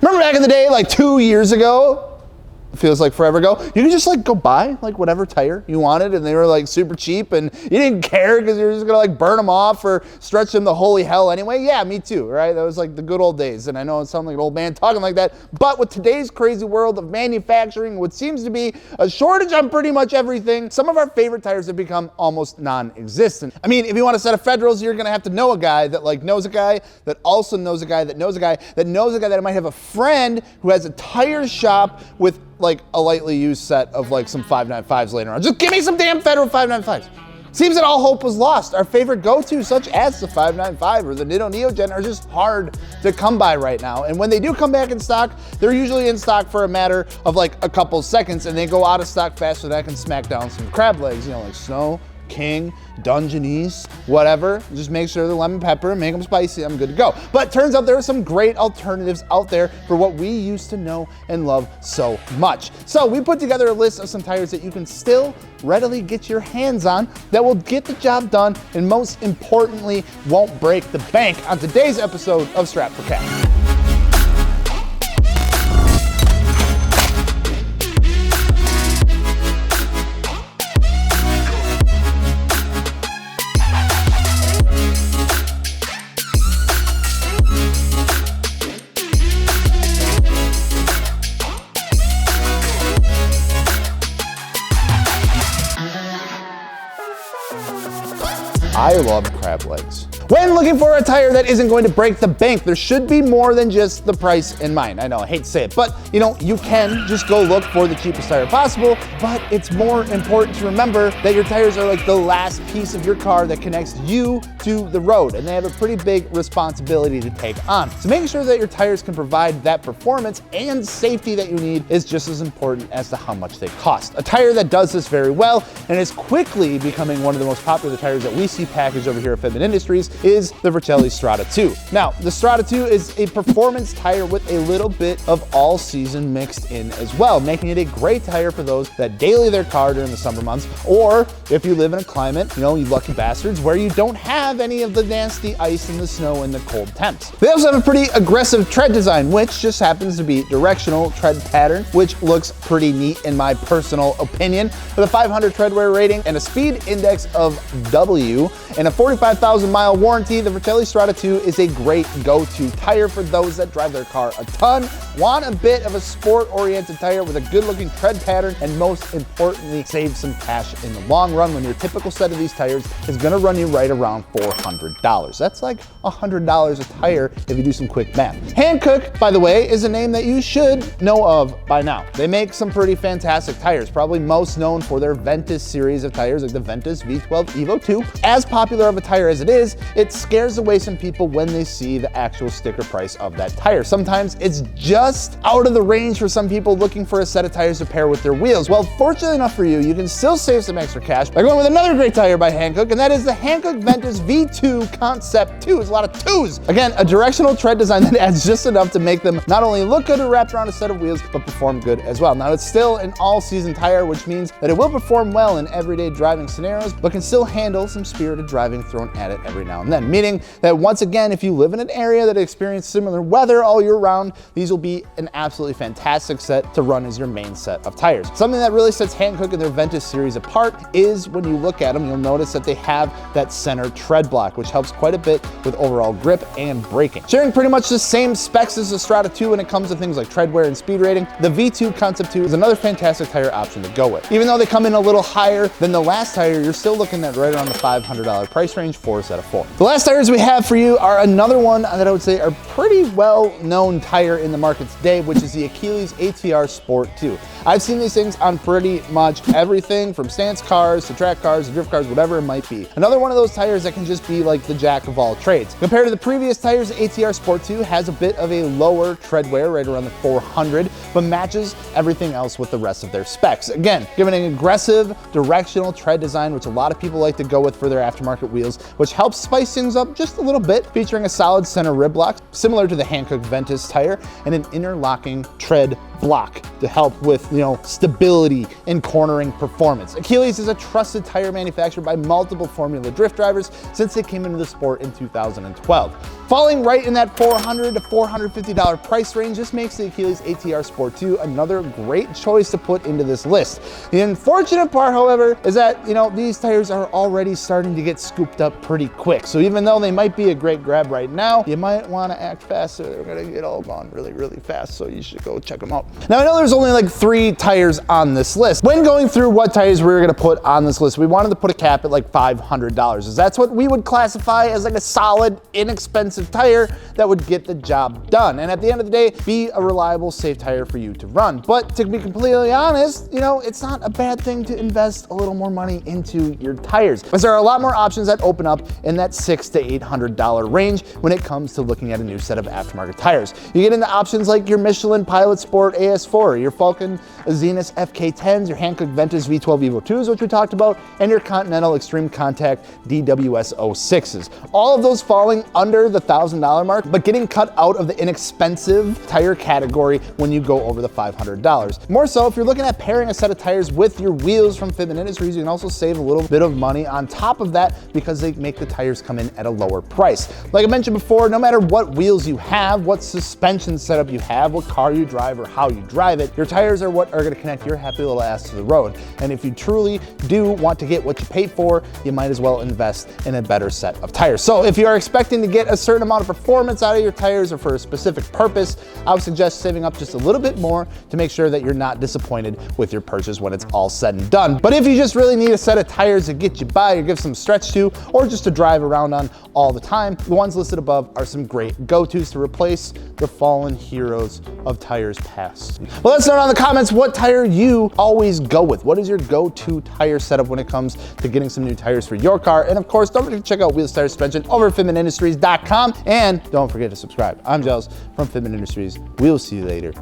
Remember back in the day, like 2 years ago, feels like forever ago, you could just like go buy like whatever tire you wanted and they were like super cheap and you didn't care because you were just gonna like burn them off or stretch them to holy hell anyway. Yeah, me too, right? That was like the good old days. And I know it sounds like an old man talking like that, but with today's crazy world of manufacturing, what seems to be a shortage on pretty much everything, some of our favorite tires have become almost non-existent. I mean, if you want a set of Federals, you're gonna have to know a guy that like knows a guy that also knows a guy that knows a guy that knows a guy that might have a friend who has a tire shop with like a lightly used set of like some 595s later on. Just give me some damn Federal 595s. Seems that all hope was lost. Our favorite go-to, such as the 595 or the Nitto Neogen, are just hard to come by right now. And when they do come back in stock, they're usually in stock for a matter of like a couple seconds and they go out of stock faster than I can smack down some crab legs, you know, like Snow, King, Dungeness, whatever. Just make sure they're lemon pepper and make them spicy, I'm good to go. But turns out there are some great alternatives out there for what we used to know and love so much. So we put together a list of some tires that you can still readily get your hands on that will get the job done and most importantly, won't break the bank on today's episode of Strapped for Cash. I love crab legs. When looking for a tire that isn't going to break the bank, there should be more than just the price in mind. I know, I hate to say it, but you know, you can just go look for the cheapest tire possible, but it's more important to remember that your tires are like the last piece of your car that connects you to the road, and they have a pretty big responsibility to take on. So making sure that your tires can provide that performance and safety that you need is just as important as to how much they cost. A tire that does this very well and is quickly becoming one of the most popular tires that we see packaged over here at Fitment Industries is the Vercelli Strada II. Now, the Strada II is a performance tire with a little bit of all season mixed in as well, making it a great tire for those that daily their car during the summer months, or if you live in a climate, you know, you lucky bastards, where you don't have any of the nasty ice and the snow and the cold temps. They also have a pretty aggressive tread design, which just happens to be directional tread pattern, which looks pretty neat in my personal opinion. With a 500 tread wear rating and a speed index of W and a 45,000 mile warranty, the Vercelli Strada II is a great go-to tire for those that drive their car a ton, want a bit of a sport-oriented tire with a good-looking tread pattern, and most importantly, save some cash in the long run when your typical set of these tires is gonna run you right around $400. That's like $100 a tire if you do some quick math. Hankook, by the way, is a name that you should know of by now. They make some pretty fantastic tires, probably most known for their Ventus series of tires like the Ventus V12 Evo 2. As popular of a tire as it is, it scares away some people when they see the actual sticker price of that tire. Sometimes it's just out of the range for some people looking for a set of tires to pair with their wheels. Well, fortunately enough for you, you can still save some extra cash by going with another great tire by Hankook, and that is the Hankook Ventus V2 Concept 2. There's a lot of twos. Again, a directional tread design that adds just enough to make them not only look good or wrapped around a set of wheels, but perform good as well. Now, it's still an all-season tire, which means that it will perform well in everyday driving scenarios, but can still handle some spirited driving thrown at it every now and then, meaning that once again, if you live in an area that experiences similar weather all year round, these will be an absolutely fantastic set to run as your main set of tires. Something that really sets Hankook and their Ventus series apart is when you look at them, you'll notice that they have that center tread block, which helps quite a bit with overall grip and braking. Sharing pretty much the same specs as the Strada II when it comes to things like tread wear and speed rating, the V2 Concept 2 is another fantastic tire option to go with. Even though they come in a little higher than the last tire, you're still looking at right around the $500 price range for a set of 4. The last tires we have for you are another one that I would say are pretty well-known tire in the market today, which is the Achilles ATR Sport 2. I've seen these things on pretty much everything from stance cars to track cars to drift cars, whatever it might be. Another one of those tires that can just be like the jack of all trades. Compared to the previous tires, the ATR Sport 2 has a bit of a lower tread wear, right around the 400, but matches everything else with the rest of their specs. Again, giving an aggressive directional tread design, which a lot of people like to go with for their aftermarket wheels, which helps spice things up just a little bit, featuring a solid center rib block, similar to the Hankook Ventus tire, and an interlocking tread block to help with, stability and cornering performance. Achilles is a trusted tire manufacturer by multiple Formula Drift drivers since they came into the sport in 2012. Falling right in that $400 to $450 price range, this makes the Achilles ATR Sport II another great choice to put into this list. The unfortunate part, however, is that, these tires are already starting to get scooped up pretty quick. So even though they might be a great grab right now, you might want to act faster. They're gonna get all gone really, really fast, so you should go check them out. Now, I know there's only like 3 tires on this list. When going through what tires we were gonna put on this list, we wanted to put a cap at like $500, as that's what we would classify as like a solid, inexpensive tire that would get the job done. And at the end of the day, be a reliable, safe tire for you to run. But to be completely honest, it's not a bad thing to invest a little more money into your tires, because there are a lot more options that open up in that $600 to $800 range when it comes to looking at a new set of aftermarket tires. You get into options like your Michelin Pilot Sport AS4, your Falcon Zenith FK10s, your Hankook Ventus V12 Evo 2s, which we talked about, and your Continental Extreme Contact DWS 06s. All of those falling under the $1,000 mark, but getting cut out of the inexpensive tire category when you go over the $500. More so, if you're looking at pairing a set of tires with your wheels from Fitment Industries, you can also save a little bit of money on top of that because they make the tires come in at a lower price. Like I mentioned before, no matter what wheels you have, what suspension setup you have, what car you drive, or how you drive it, your tires are what are going to connect your happy little ass to the road. And if you truly do want to get what you pay for, you might as well invest in a better set of tires. So if you are expecting to get a certain amount of performance out of your tires or for a specific purpose, I would suggest saving up just a little bit more to make sure that you're not disappointed with your purchase when it's all said and done. But if you just really need a set of tires to get you by or give some stretch to, or just to drive around on all the time, the ones listed above are some great go-tos to replace the fallen heroes of tires past. Well, let us know down in the comments what tire you always go with. What is your go-to tire setup when it comes to getting some new tires for your car? And of course, don't forget to check out Wheels, Tires, Suspension over at FitmentIndustries.com. And don't forget to subscribe. I'm Giles from Fitment Industries. We'll see you later.